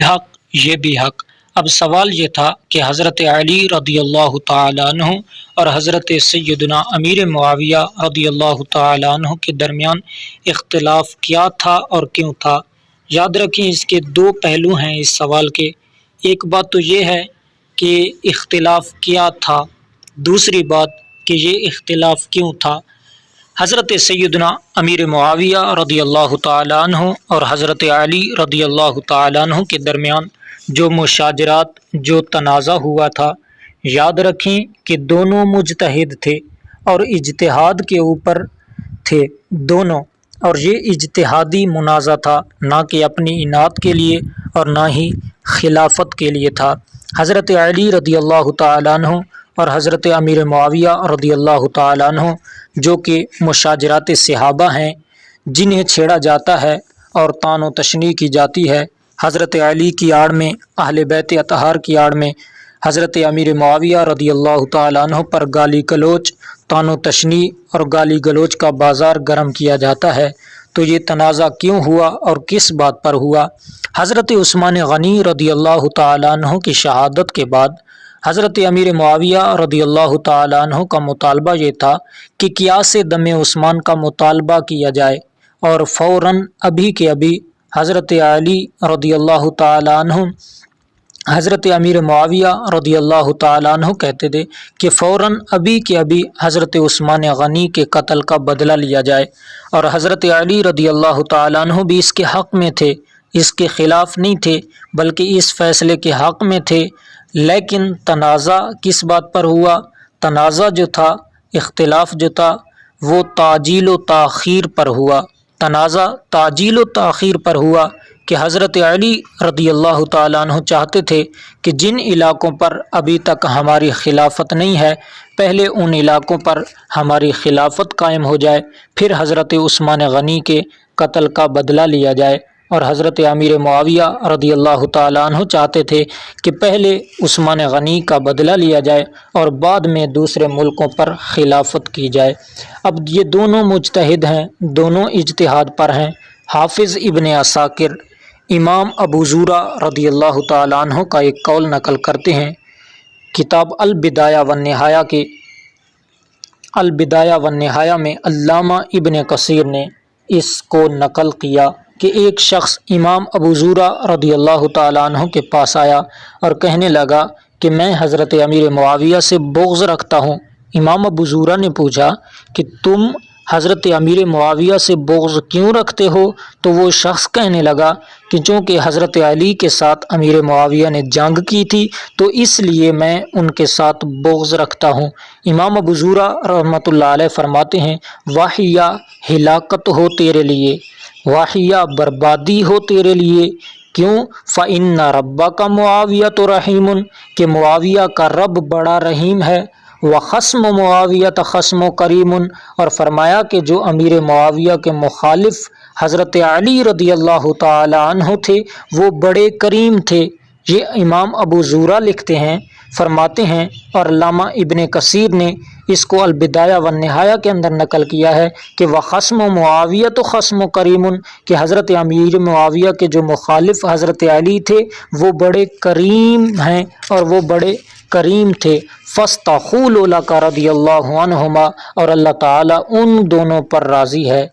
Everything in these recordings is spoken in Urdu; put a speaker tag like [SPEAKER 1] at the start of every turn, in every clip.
[SPEAKER 1] حق یہ بھی حق۔ اب سوال یہ تھا کہ حضرت علی رضی اللہ تعالیٰ عنہ اور حضرت سیدنا امیر معاویہ رضی اللہ تعالیٰ عنہ کے درمیان اختلاف کیا تھا اور کیوں تھا؟ یاد رکھیں اس کے دو پہلو ہیں اس سوال کے۔ ایک بات تو یہ ہے کہ اختلاف کیا تھا، دوسری بات کہ یہ اختلاف کیوں تھا۔ حضرت سیدنا امیر معاویہ رضی اللہ تعالیٰ عنہ اور حضرت علی رضی اللہ تعالیٰ عنہ کے درمیان جو مشاجرات، جو تنازع ہوا تھا، یاد رکھیں کہ دونوں مجتہد تھے اور اجتہاد کے اوپر تھے دونوں، اور یہ اجتہادی منازع تھا، نہ کہ اپنی اناد کے لیے اور نہ ہی خلافت کے لیے تھا۔ حضرت علی رضی اللہ تعالیٰ عنہ اور حضرت امیر معاویہ رضی اللہ تعالیٰ عنہ جو کہ مشاجرات صحابہ ہیں، جنہیں چھیڑا جاتا ہے اور طعن و تشنیع کی جاتی ہے، حضرت علی کی آڑ میں، اہل بیت اطہار کی آڑ میں حضرت امیر معاویہ رضی اللہ تعالیٰ عنہ پر گالی گلوچ، طعن و تشنیع اور گالی گلوچ کا بازار گرم کیا جاتا ہے۔ تو یہ تنازع کیوں ہوا اور کس بات پر ہوا؟ حضرت عثمان غنی رضی اللہ تعالیٰ عنہ کی شہادت کے بعد حضرت امیر معاویہ رضی اللہ تعالیٰ عنہ کا مطالبہ یہ تھا کہ قیاس دم عثمان کا مطالبہ کیا جائے، اور فوراً ابھی کے ابھی حضرت علی رضی اللہ تعالیٰ عنہ حضرت امیر معاویہ رضی اللہ تعالیٰ عنہ کہتے تھے کہ فوراً ابھی کے ابھی حضرت عثمان غنی کے قتل کا بدلہ لیا جائے، اور حضرت علی رضی اللہ تعالیٰ عنہ بھی اس کے حق میں تھے، اس کے خلاف نہیں تھے بلکہ اس فیصلے کے حق میں تھے۔ لیکن تنازع کس بات پر ہوا؟ تنازع جو تھا، اختلاف جو تھا، وہ تعجیل و تاخیر پر ہوا۔ تنازع تعجیل و تاخیر پر ہوا کہ حضرت علی رضی اللہ تعالیٰ عنہ چاہتے تھے کہ جن علاقوں پر ابھی تک ہماری خلافت نہیں ہے، پہلے ان علاقوں پر ہماری خلافت قائم ہو جائے، پھر حضرت عثمان غنی کے قتل کا بدلہ لیا جائے۔ اور حضرت امیر معاویہ رضی اللہ تعالیٰ عنہ چاہتے تھے کہ پہلے عثمان غنی کا بدلہ لیا جائے اور بعد میں دوسرے ملکوں پر خلافت کی جائے۔ اب یہ دونوں مجتہد ہیں، دونوں اجتہاد پر ہیں۔ حافظ ابن عساکر امام ابو زرع رضی اللہ تعالیٰ عنہ کا ایک قول نقل کرتے ہیں، کتاب البدایہ والنہایہ کے البدایہ والنہایہ میں علامہ ابن کثیر نے اس کو نقل کیا کہ ایک شخص امام ابو زرع رضی اللہ تعالیٰ عنہ کے پاس آیا اور کہنے لگا کہ میں حضرت امیر معاویہ سے بغض رکھتا ہوں۔ امام ابو زرع نے پوچھا کہ تم حضرت امیر معاویہ سے بغض کیوں رکھتے ہو؟ تو وہ شخص کہنے لگا کہ چونکہ حضرت علی کے ساتھ امیر معاویہ نے جنگ کی تھی تو اس لیے میں ان کے ساتھ بغض رکھتا ہوں۔ امام ابو زرع رحمۃ اللہ علیہ فرماتے ہیں، واہیہ ہلاکت ہو تیرے لیے، واہیہ بربادی ہو تیرے لیے۔ کیوں؟ فَإِنَّ رَبَّكَ مُعَاوِيَةُ رَحِيمٌ، کہ معاویہ کا رب بڑا رحیم ہے۔ وَخَصْمُ مُعَاوِيَةَ خَصْمُ كَرِيمٌ، اور فرمایا کہ جو امیر معاویہ کے مخالف حضرت علی رضی اللہ تعالی عنہ تھے وہ بڑے کریم تھے۔ یہ امام ابو زرع لکھتے ہیں، فرماتے ہیں، اور علامہ ابن کثیر نے اس کو البدایہ والنہایہ کے اندر نقل کیا ہے کہ وَخَصْمُ مُعَاوِيَةُ خَصْمُ كَرِيمٌ، کہ حضرت امیر معاویہ کے جو مخالف حضرت علی تھے وہ بڑے کریم ہیں اور وہ بڑے کریم تھے۔ فَاسْتَخُولُ لَكَ رضی اللہ عنہما، اور اللہ تعالیٰ ان دونوں پر راضی ہے۔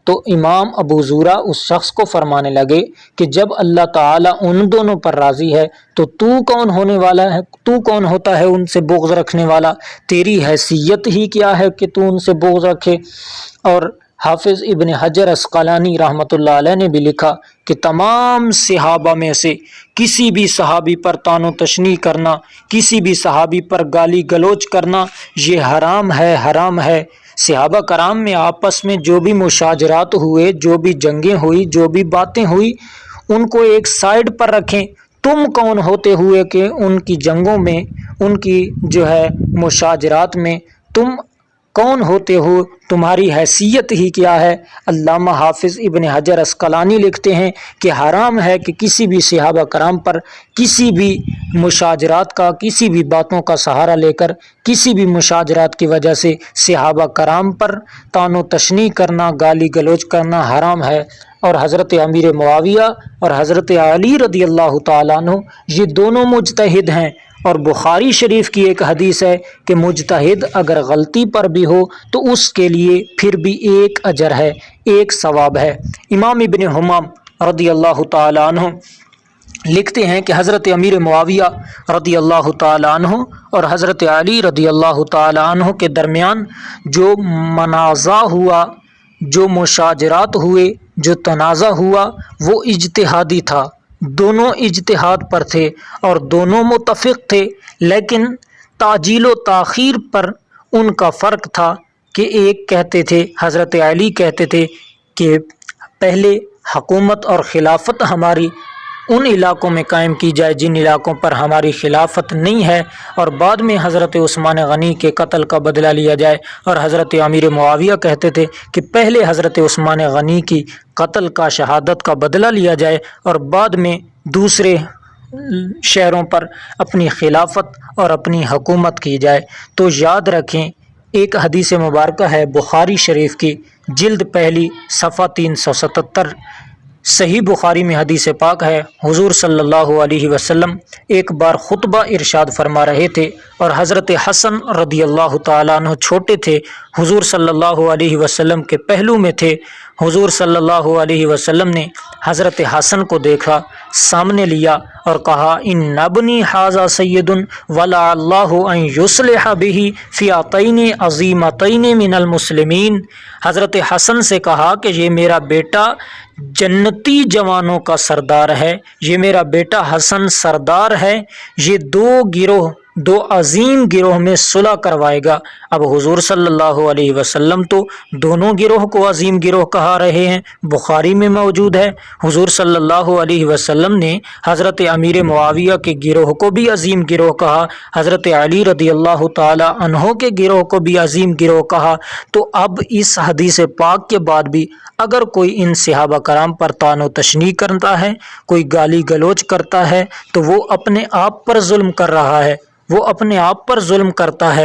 [SPEAKER 1] تو امام ابو زرع اس شخص کو فرمانے لگے کہ جب اللہ تعالیٰ ان دونوں پر راضی ہے تو کون ہونے والا ہے؟ تو کون ہوتا ہے ان سے بغض رکھنے والا؟ تیری حیثیت ہی کیا ہے کہ تو ان سے بغض رکھے؟ اور حافظ ابن حجر عسقلانی رحمۃ اللہ علیہ نے بھی لکھا کہ تمام صحابہ میں سے کسی بھی صحابی پر طعن و تشنیع کرنا، کسی بھی صحابی پر گالی گلوچ کرنا یہ حرام ہے، حرام ہے۔ صحابہ کرام میں آپس میں جو بھی مشاجرات ہوئے، جو بھی جنگیں ہوئی، جو بھی باتیں ہوئی، ان کو ایک سائیڈ پر رکھیں۔ تم کون ہوتے ہوئے کہ ان کی جنگوں میں، ان کی جو ہے مشاجرات میں تم کون ہوتے ہو، تمہاری حیثیت ہی کیا ہے؟ علامہ حافظ ابن حجر عسقلانی لکھتے ہیں کہ حرام ہے کہ کسی بھی صحابہ کرام پر کسی بھی مشاجرات کا، کسی بھی باتوں کا سہارا لے کر، کسی بھی مشاجرات کی وجہ سے صحابہ کرام پر طعن و تشنیع کرنا، گالی گلوچ کرنا حرام ہے۔ اور حضرت امیر معاویہ اور حضرت علی رضی اللہ تعالیٰ عنہ یہ دونوں مجتہد ہیں، اور بخاری شریف کی ایک حدیث ہے کہ مجتہد اگر غلطی پر بھی ہو تو اس کے لیے پھر بھی ایک اجر ہے، ایک ثواب ہے۔ امام ابن حمام رضی اللہ تعالیٰ عنہ لکھتے ہیں کہ حضرت امیر معاویہ رضی اللہ تعالیٰ عنہ اور حضرت علی رضی اللہ تعالیٰ عنہ کے درمیان جو منازع ہوا، جو مشاجرات ہوئے، جو تنازع ہوا، وہ اجتہادی تھا۔ دونوں اجتہاد پر تھے اور دونوں متفق تھے، لیکن تعجیل و تاخیر پر ان کا فرق تھا کہ ایک کہتے تھے، حضرت علی کہتے تھے کہ پہلے حکومت اور خلافت ہماری ان علاقوں میں قائم کی جائے جن علاقوں پر ہماری خلافت نہیں ہے، اور بعد میں حضرت عثمان غنی کے قتل کا بدلہ لیا جائے۔ اور حضرت امیر معاویہ کہتے تھے کہ پہلے حضرت عثمان غنی کی قتل کا، شہادت کا بدلہ لیا جائے، اور بعد میں دوسرے شہروں پر اپنی خلافت اور اپنی حکومت کی جائے۔ تو یاد رکھیں، ایک حدیث مبارکہ ہے بخاری شریف کی، جلد پہلی، صفحہ 377، صحیح بخاری میں حدیث پاک ہے، حضور صلی اللہ علیہ وسلم ایک بار خطبہ ارشاد فرما رہے تھے، اور حضرت حسن رضی اللہ تعالیٰ عنہ چھوٹے تھے، حضور صلی اللہ علیہ وسلم کے پہلو میں تھے۔ حضور صلی اللہ علیہ وسلم نے حضرت حسن کو دیکھا، سامنے لیا اور کہا، ان ابنی ھذا سید ولعلہ ان یصلح بہ فئتین عظیمتین من المسلمین۔ حضرت حسن سے کہا کہ یہ میرا بیٹا جنتی جوانوں کا سردار ہے، یہ میرا بیٹا حسن سردار ہے، یہ دو عظیم گروہ میں صلح کروائے گا۔ اب حضور صلی اللہ علیہ وسلم تو دونوں گروہ کو عظیم گروہ کہا رہے ہیں، بخاری میں موجود ہے۔ حضور صلی اللہ علیہ وسلم نے حضرت امیر معاویہ کے گروہ کو بھی عظیم گروہ کہا، حضرت علی رضی اللہ تعالی عنہ کے گروہ کو بھی عظیم گروہ کہا۔ تو اب اس حدیث پاک کے بعد بھی اگر کوئی ان صحابہ کرام پر طعن و تشنیع کرتا ہے، کوئی گالی گلوچ کرتا ہے، تو وہ اپنے آپ پر ظلم کر رہا ہے، وہ اپنے آپ پر ظلم کرتا ہے۔